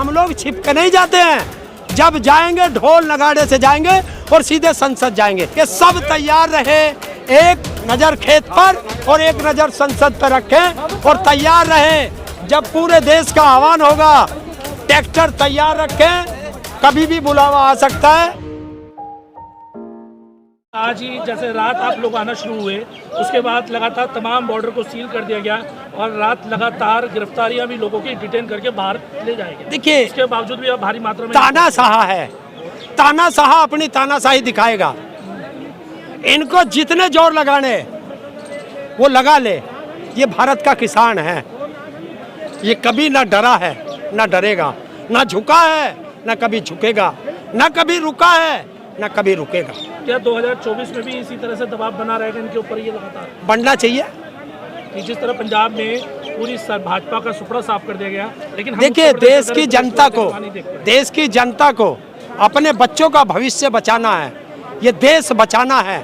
हम लोग छिप के नहीं जाते हैं, जब जाएंगे ढोल नगाड़े से जाएंगे और सीधे संसद जाएंगे। कि सब तैयार रहे, एक नज़र खेत पर और एक नज़र संसद पर रखें और तैयार रहे। जब पूरे देश का आह्वान होगा, ट्रैक्टर तैयार रखें, कभी भी बुलावा आ सकता है। आज ही जैसे रात आप लोग आना शुरू हुए, उसके बाद लगातार तमाम बॉर्डर को सील कर दिया गया और रात लगातार गिरफ्तारियां भी लोगों की डिटेन करके बाहर ले जाएंगे। देखिए, इसके बावजूद भी अब भारी मात्रा में तानाशाह है, तानाशाह अपनी तानाशाही दिखाएगा। इनको जितने जोर लगाने वो लगा ले। ये भारत का किसान है, ये कभी ना डरा है ना डरेगा, ना झुका है ना कभी झुकेगा, ना कभी रुका है ना कभी रुकेगा। क्या 2024 में भी इसी तरह से दबाव बना रहेगा इनके ऊपर? ये लगातार बनना चाहिए। जिस तरह पंजाब में पूरी भाजपा का सुपड़ा साफ कर दिया गया, लेकिन देखिए, देश की जनता को अपने बच्चों का भविष्य बचाना है, ये देश बचाना है,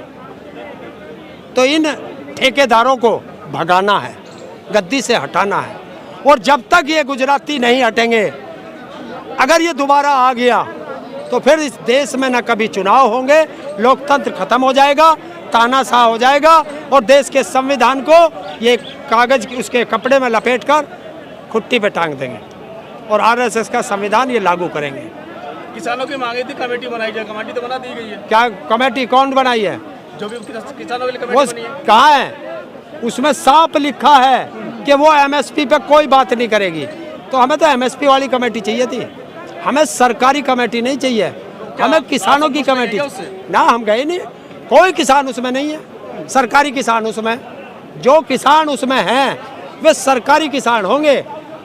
तो इन ठेकेदारों को भगाना है, गद्दी से हटाना है। और जब तक ये गुजराती नहीं हटेंगे, अगर ये दोबारा आ गया तो फिर इस देश में न कभी चुनाव होंगे, लोकतंत्र खत्म हो जाएगा, तानाशाह हो जाएगा और देश के संविधान को ये कागज उसके कपड़े में लपेटकर खुट्टी पे टांग देंगे और आरएसएस का संविधान ये लागू करेंगे। किसानों की मांगे थी कमेटी बनाई जाए, कमेटी तो बना दी गई है। क्या कमेटी कौन बनाई है? जो भी किसानों के लिए वो कमेटी बनी है, कहाँ है? उसमें साफ लिखा है कि वो एमएसपी पे कोई बात नहीं करेगी। तो हमें तो एमएसपी वाली कमेटी चाहिए थी, हमें सरकारी कमेटी नहीं चाहिए, हमें किसानों की कमेटी। ना, हम गए नहीं, कोई किसान उसमें नहीं है, सरकारी किसान उसमें। जो किसान उसमें हैं वे सरकारी किसान होंगे,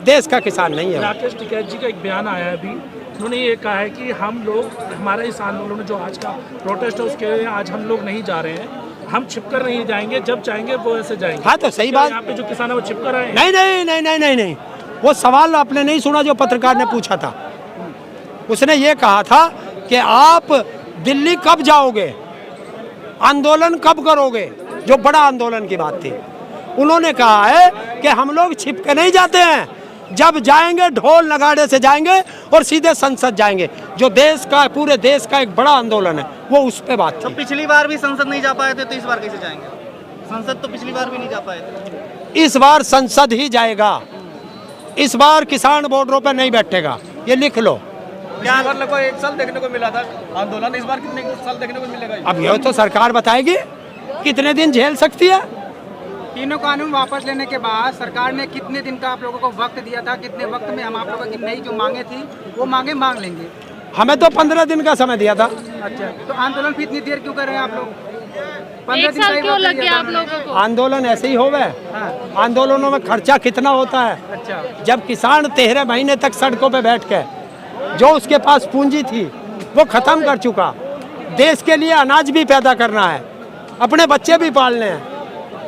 देश का किसान नहीं है। राकेश टिकैत जी का एक बयान आया है अभी, उन्होंने ये कहा है कि हम लोग, हमारा इस आंदोलन में जो आज का प्रोटेस्ट है उसके लिए आज हम लोग नहीं जा रहे हैं, हम छिपकर नहीं जाएंगे, जब चाहेंगे वो ऐसे जाएंगे। हाँ, तो सही बात। यहाँ पे जो किसान है वो छिपकर आए? नहीं नहीं नहीं नहीं नहीं नहीं, वो सवाल आपने नहीं सुना जो पत्रकार ने पूछा था। उसने ये कहा था कि आप दिल्ली कब जाओगे, आंदोलन कब करोगे, जो बड़ा आंदोलन की बात थी। उन्होंने कहा है कि हम लोग छिप के नहीं जाते हैं, जब जाएंगे ढोल नगाड़े से जाएंगे और सीधे संसद जाएंगे। जो देश का, पूरे देश का एक बड़ा आंदोलन है, वो उस पे बात थी। तो पिछली बार भी संसद नहीं जा पाए थे, तो इस बार कैसे जाएंगे? संसद तो पिछली बार भी नहीं जा पाए थे। इस बार संसद ही जाएगा, इस बार किसान बॉर्डरों पे नहीं बैठेगा, ये लिख लो। क्या लगभग 1 साल देखने को मिला था आंदोलन, इस बार कितने साल देखने को मिलेगा? अब ये तो सरकार बताएगी कितने दिन झेल सकती है। तीनों कानून वापस लेने के बाद सरकार ने कितने दिन का आप लोगों को वक्त दिया था? कितने वक्त में हम आप लोगों की नई जो मांगे थी वो मांगे मांग लेंगे? हमें तो 15 दिन का समय दिया था। अच्छा, तो आंदोलन फिर इतनी देर क्यों कर रहे हैं आप लोग? 15 दिन साल क्यों लग गया आप लोगों को? आंदोलन ऐसे ही हो गए। हाँ। आंदोलनों में खर्चा कितना होता है। अच्छा, जब किसान 13 महीने तक सड़कों पे बैठ के, जो उसके पास पूंजी थी वो खत्म कर चुका, देश के लिए अनाज भी पैदा करना है, अपने बच्चे भी पालने हैं।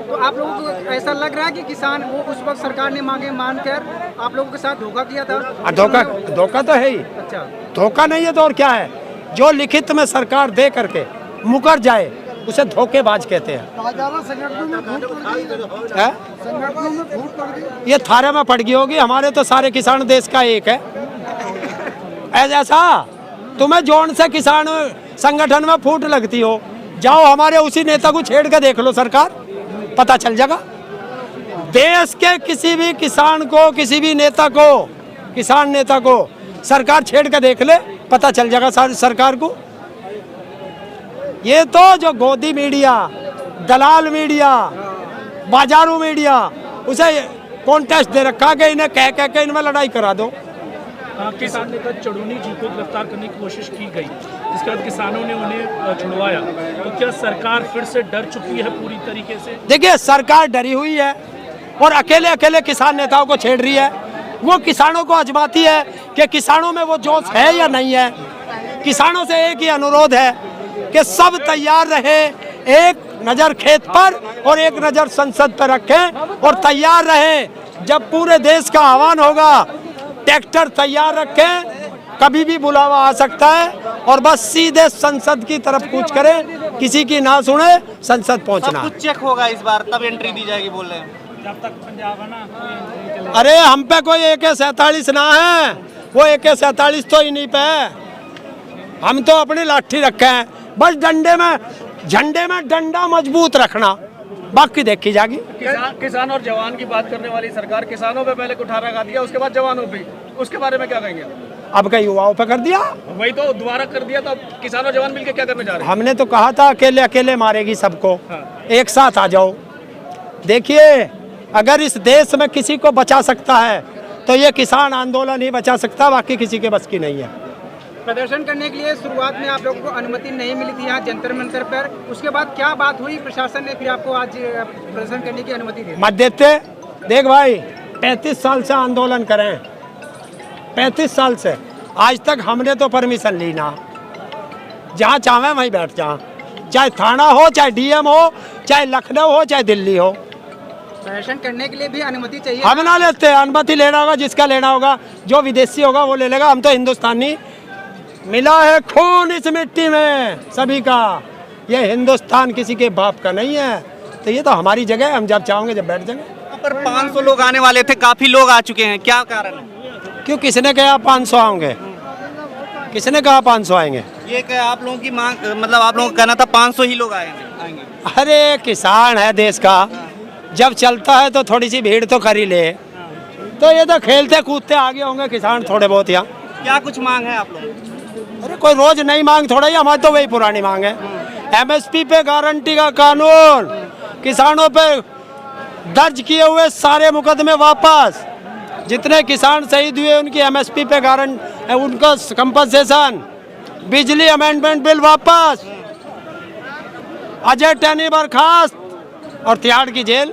तो आप लोगों को ऐसा लग रहा है कि किसान वो उस वक्त सरकार ने मांगे मानकर आप लोगों के साथ धोखा किया था? धोखा तो है ही। अच्छा, धोखा नहीं है तो और क्या है? जो लिखित में सरकार दे करके मुकर जाए उसे धोखेबाज कहते हैं। ये थारे में पड़ गई होगी, हमारे तो सारे किसान देश का एक है। ऐसा तुम्हें जौन से किसान संगठन में फूट लगती हो, जाओ हमारे उसी नेता को छेड़ के देख लो, सरकार पता चल जाएगा। देश के किसी भी किसान को, किसी भी नेता को, किसान नेता को सरकार छेड़ के देख ले, पता चल जाएगा सरकार को। ये तो जो गोदी मीडिया, दलाल मीडिया, बाजारू मीडिया, उसे कॉन्टेस्ट दे रखा कि इन्हें कह के इनमें लड़ाई करा दो। किसान नेता चढ़ूनी जी को गिरफ्तार करने की कोशिश की गई, जिसके बाद किसानों ने उन्हें छुड़वाया, तो क्या सरकार फिर से डर चुकी है पूरी तरीके से? देखिए, सरकार डरी हुई है और अकेले अकेले किसान नेताओं को छेड़ रही है। वो किसानों को आजमाती है कि किसानों में वो जोश है या नहीं है। किसानों से एक ही अनुरोध है कि सब तैयार रहे, एक नज़र खेत पर और एक नज़र संसद पर रखें और तैयार रहें। जब पूरे देश का आह्वान होगा, ट्रैक्टर तैयार रखें, कभी भी बुलावा आ सकता है और बस सीधे संसद की तरफ कूच करें, किसी की ना सुने, संसद पहुंचना। सब कुछ चेक होगा इस बार, तब एंट्री दी जाएगी बोल रहे हैं। जब तक पंजाब है ना, अरे हम पे कोई AK-47 ना है, वो AK-47 तो इन्हीं पे है। हम तो अपनी लाठी रखे हैं, बस झंडे में डंडा मजबूत रखना, बाकी देखी जाएगी। किसान और जवान की बात करने वाली सरकार किसानों पे पहले कुठारा खा दिया, उसके बाद जवानों पे, उसके बारे में क्या कहेंगे? अब कई युवाओं पे कर दिया, वही तो दोबारा कर दिया, तो अब किसान और जवान मिलकर क्या करने जा रहे हैं? हमने तो कहा था अकेले अकेले मारेगी सबको, एक साथ आ जाओ। देखिए अगर इस देश में किसी को बचा सकता है तो ये किसान आंदोलन ही बचा सकता, बाकी किसी के बस की नहीं है। प्रदर्शन करने के लिए शुरुआत में आप लोगों को अनुमति नहीं मिली थी यहाँ जंतर मंतर पर, उसके बाद क्या बात हुई, प्रशासन ने फिर आपको आज प्रदर्शन करने की अनुमति दी? मत देते। देख भाई 35 साल से आंदोलन करें, 35 साल से आज तक हमने तो परमिशन ली ना, जहाँ चाहे वहीं बैठ जा, चाहे थाना हो, चाहे DM हो, चाहे लखनऊ हो, चाहे दिल्ली हो। प्रदर्शन करने के लिए भी अनुमति चाहिए? हम ना लेते, अनुमति लेना होगा जिसका लेना होगा, जो विदेशी होगा वो ले लेगा। हम तो हिंदुस्तानी, मिला है खून इस मिट्टी में सभी का, ये हिंदुस्तान किसी के बाप का नहीं है, तो ये तो हमारी जगह है, हम जब चाहेंगे जब बैठ जाएंगे। पर 500 लोग आने वाले थे, काफी लोग आ चुके हैं, क्या कारण है? क्यों, किसने कहा 500 आएंगे? किसने कहा 500 आएंगे? ये क्या आप लोगों की मांग, मतलब आप लोगों का कहना था 500 ही लोग आएंगे? अरे किसान है देश का, जब चलता है तो थोड़ी सी भीड़ तो कर ही ले, तो ये तो खेलते कूदते आगे होंगे किसान थोड़े बहुत यहाँ। क्या कुछ मांग है आप लोगों की? अरे कोई रोज नई मांग थोड़ा ही, हमारी तो वही पुरानी मांग है। MSP पे गारंटी का कानून, किसानों पे दर्ज किए हुए सारे मुकदमे वापस, जितने किसान शहीद हुए उनकी MSP पे गारंटी, उनका कंपनसेशन, बिजली अमेंडमेंट बिल वापस, अजय टैनी बर्खास्त और तिहाड़ की जेल।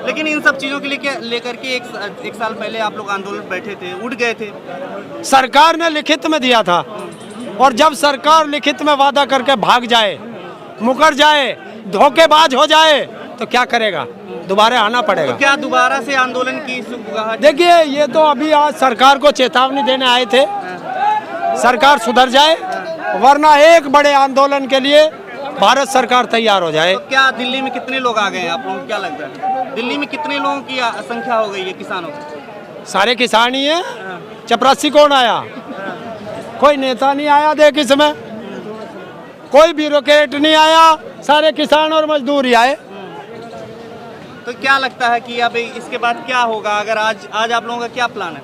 लेकिन इन सब चीजों के लिए लेकर के एक साल पहले आप लोग आंदोलन बैठे थे, उठ गए थे। सरकार ने लिखित में दिया था, और जब सरकार लिखित में वादा करके भाग जाए, मुकर जाए, धोखेबाज हो जाए, तो क्या करेगा? दोबारा आना पड़ेगा। तो क्या दोबारा से आंदोलन की? देखिए ये तो अभी आज सरकार को चेतावनी देने आए थे, सरकार सुधर जाए, वरना एक बड़े आंदोलन के लिए भारत सरकार तैयार हो जाए। तो क्या दिल्ली में कितने लोग आ गए हैं आप लोगों को, क्या लगता है दिल्ली में कितने लोगों की संख्या हो गई है किसानों की? सारे किसान ही है, चपरासी कौन आया? कोई नेता नहीं आया, देख इसमें कोई ब्यूरोक्रेट नहीं आया, सारे किसान और मजदूर ही आए। तो क्या लगता है कि अब इसके बाद क्या होगा? अगर आज आप लोगों का क्या प्लान है?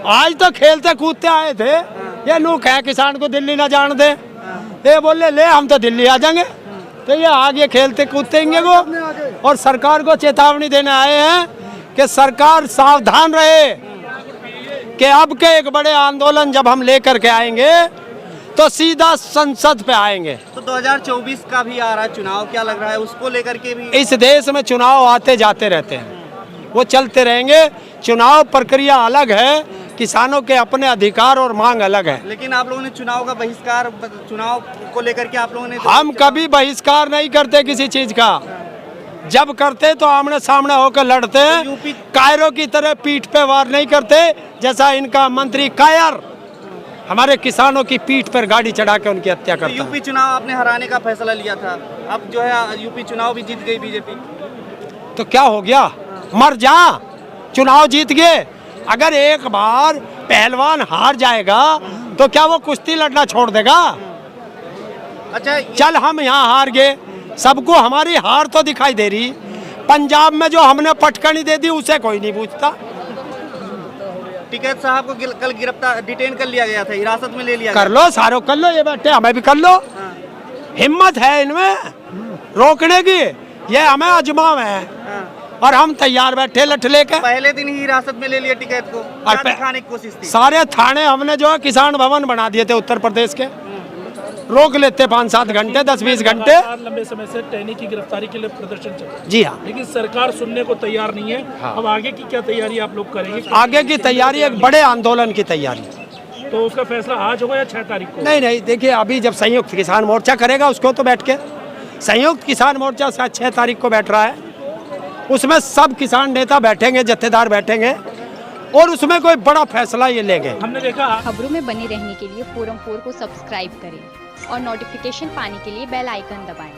आज तो खेलते कूदते आए थे, ये नुक है किसान को दिल्ली ना जान दे, ये बोले ले हम तो दिल्ली आ जाएंगे, तो ये आगे खेलते कूदेंगे वो। और सरकार को चेतावनी देने आए हैं कि सरकार सावधान रहे कि अब के एक बड़े आंदोलन जब हम लेकर के आएंगे तो सीधा संसद पे आएंगे। तो 2024 का भी आ रहा है चुनाव, क्या लग रहा है उसको लेकर के भी? इस देश में चुनाव आते जाते रहते हैं, वो चलते रहेंगे। चुनाव प्रक्रिया अलग है, किसानों के अपने अधिकार और मांग अलग है। लेकिन आप लोगों ने चुनाव का बहिष्कार, चुनाव को लेकर के आप लोगों ने हम कभी बहिष्कार नहीं करते किसी चीज का, जब करते तो आमने सामने होकर लड़ते हैं, यूपी कायरों की तरह पीठ पे वार नहीं करते, जैसा इनका मंत्री कायर हमारे किसानों की पीठ पर गाड़ी चढ़ा के उनकी हत्या करता है। यूपी चुनाव आपने हराने का फैसला लिया था, अब जो है यूपी चुनाव भी जीत गई बीजेपी, तो क्या हो गया? मर जा, चुनाव जीत गए। अगर एक बार पहलवान हार जाएगा तो क्या वो कुश्ती लड़ना छोड़ देगा? अच्छा चल हम यहाँ हार गए, सबको हमारी हार तो दिखाई दे रही, पंजाब में जो हमने पटकनी दे दी उसे कोई नहीं पूछता। टिकैत साहब को कल गिरफ्तार डिटेन कर लिया गया था, हिरासत में ले लिया कर लो, सारों कर लो, ये बैठे हमें भी कर लो। हिम्मत है इनमें रोकने की, ये हमें अजमाव है और हम तैयार बैठे लठ लेके। पहले दिन ही हिरासत में ले लिया टिकैत को, क्या दिखाने की कोशिश थी? सारे थाने हमने जो है किसान भवन बना दिए थे उत्तर प्रदेश के, रोक लेते 5-7 घंटे 10-20 घंटे। लंबे समय से टैनी की गिरफ्तारी के लिए प्रदर्शन चल रहा है, जी हाँ, लेकिन सरकार सुनने को तैयार नहीं है। हाँ। अब आगे की क्या तैयारी आप लोग करेंगे? आगे की तैयारी एक बड़े आंदोलन की तैयारी। तो उसका फैसला आज होगा या 6 तारीख को? नहीं, देखिए अभी जब संयुक्त किसान मोर्चा करेगा उसको तो बैठ के, संयुक्त किसान मोर्चा 6 तारीख को बैठ रहा है, उसमें सब किसान नेता बैठेंगे, जत्थेदार बैठेंगे और उसमें कोई बड़ा फैसला ये लेंगे। हमने देखा खबरों में बने रहने के लिए फोरम 4 को सब्सक्राइब करें और नोटिफिकेशन पाने के लिए बेल आइकन दबाएं।